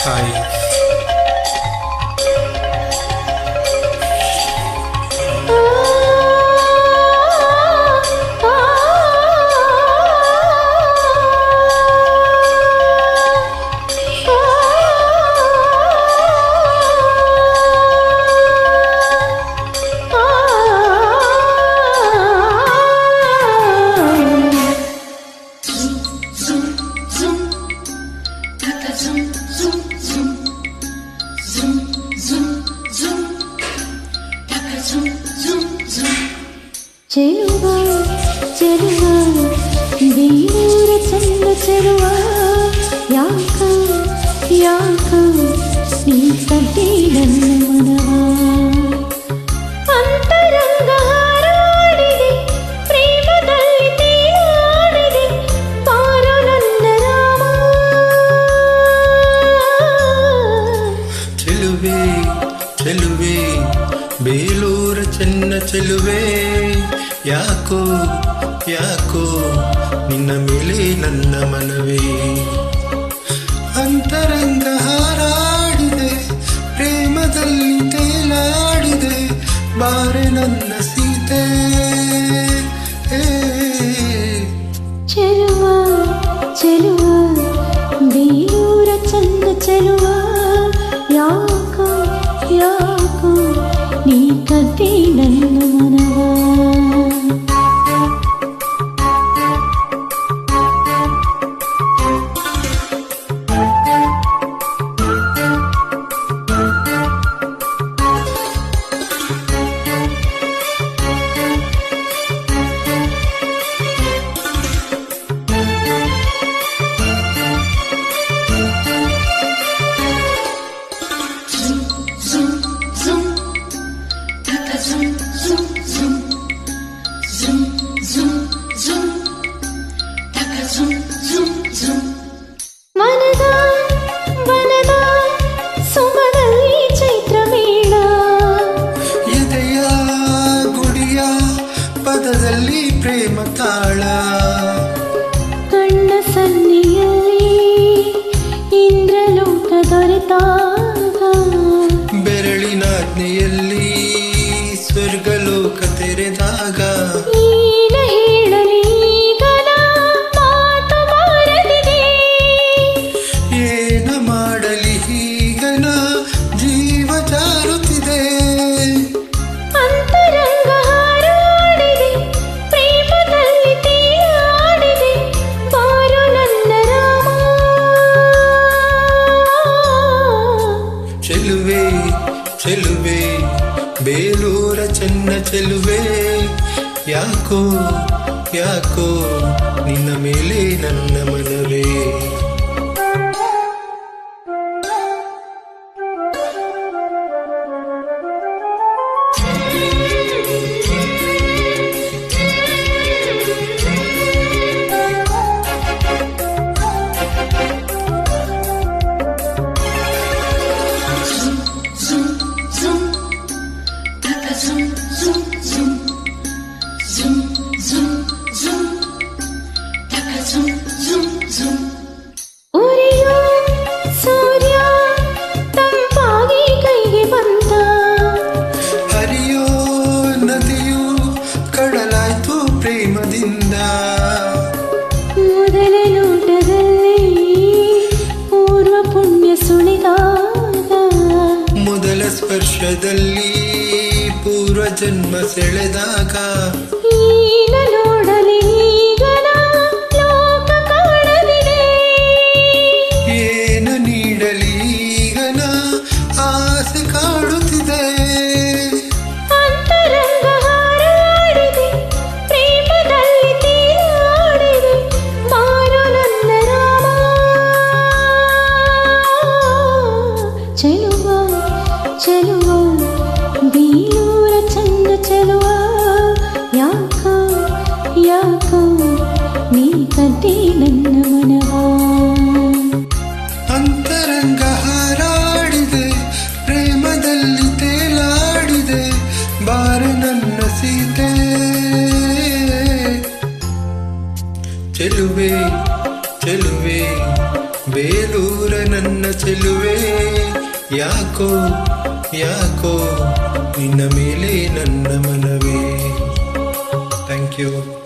Hi. ಚೆಲುವ ಚೆಲುವ ಬೇರೂರ ಚಂದ ಚೆಲುವ ಯಾಕ ಯಾಕ ನೀ ಕಟ್ಟಿ ನನ್ನ ಮನವ ಅಂತರಂಗ ಹಾರಾಡಿದೆ ಪ್ರೇಮದಲ್ಲಿ ತೇಲಾಡಿದೆ ಪಾರು ನನ್ನ ರಾಮ ಚೆಲುವೆ ಚೆಲುವೆ ಬೇಲೂರ ಚೆನ್ನ ಚೆಲುವೆ ಯಾಕೋ ಯಾಕೋ ನಿನ್ನ ಮೇಲೆ ನನ್ನ ಮನವೇ ಅಂತರಂಗ ಹಾರಾಡಿದೆ ಪ್ರೇಮದಲ್ಲಿ ತೇಲಾಡಿದೆ ಬಾರೆ ನನ್ನ ಸೀತೆ ಚೆಲುವ ಚೆಲುವ ಬೇರೂರ ಚಂದ ಚೆಲುವ ಯಾಕೋ ಯಾಕೋ ನೀ ಕದ್ದೆ ನನ್ನ ಮನವ ಮನದ ವನದ ಸುಮದಲ್ಲಿ ಚೈತ್ರ ಮೇಳ ಎದೆಯ ಗುಡಿಯ ಪದದಲ್ಲಿ ಪ್ರೇಮ ತಾಳ ಕಣ್ಣ ಸನ್ನಿಯಲ್ಲಿ ಇಂದ್ರಲೋಕ ದೊರೆತಾಗ ಬೆರಳಿನಾಜ್ಞೆಯಲ್ಲಿ ಸ್ವರ್ಗಲೋಕ ತೆರೆದಾಗ ಏನ ಹೇಳಲಿ ಈಗನ ಮಾತು ಬಾರದಿದೆ ಏನ ಮಾಡಲಿ ಹೀಗನ ಜೀವ ಜಾರುತ್ತಿದೆ ಅಂತರಂಗ ಹಾರಾಡಿದೆ ಪ್ರೇಮದಲ್ಲಿ ತೇಲಾಡಿದೆ ಬಾರು ನನ್ನ ರಾಮ ಚೆಲುವೆ ಚೆಲುವೆ ಬೇಲೂರ ಚೆನ್ನ ಚೆಲುವೆ ಯಾಕೋ ಯಾಕೋ ನಿನ್ನ ಮೇಲೆ ನನ್ನ ಮನವೇ ಉರಿಯೋ ಸೂರ್ಯ ತಂಪಾಗಿ ಕೈಗೆ ಬಂದ ಹರಿಯೋ ನದಿಯು ಕಡಲಾಯ್ತು ಪ್ರೇಮದಿಂದ ಮೊದಲ ನೋಟದಲ್ಲಿ ಪೂರ್ವ ಪುಣ್ಯ ಸುಳಿದಾಗ ಮೊದಲ ಸ್ಪರ್ಶದಲ್ಲಿ ಪೂರ್ವ ಜನ್ಮ ಸೆಳೆದಾಗ ಈನ ನೋಡಲಿ ಈಗನ ಲೋಕ ಕಾಣದಿದೆ ಏನ ನೀಡಲಿ ಈಗನ ಆಸೆ ಕಾಡುತ್ತಿದೆ ಅಂತರಂಗ ಹಾರಾಡಿದೆ ಪ್ರೇಮದಲ್ಲಿ ತೇಲಾಡಿದೆ ಮಾರು ನನ್ನ ರಾಮ ಚೆಲುವ ಚೆಲುವ ಬೇಲೂರ ಚಂದ ಚೆಲುವ ಯಾಕ ಯಾಕ ದೂರ ನನ್ನ ಚೆಲುವೆ, ಯಾಕೋ ಯಾಕೋ ನಿನ್ನ ಮೇಲೆ ನನ್ನ ಮನವೇ. Thank you.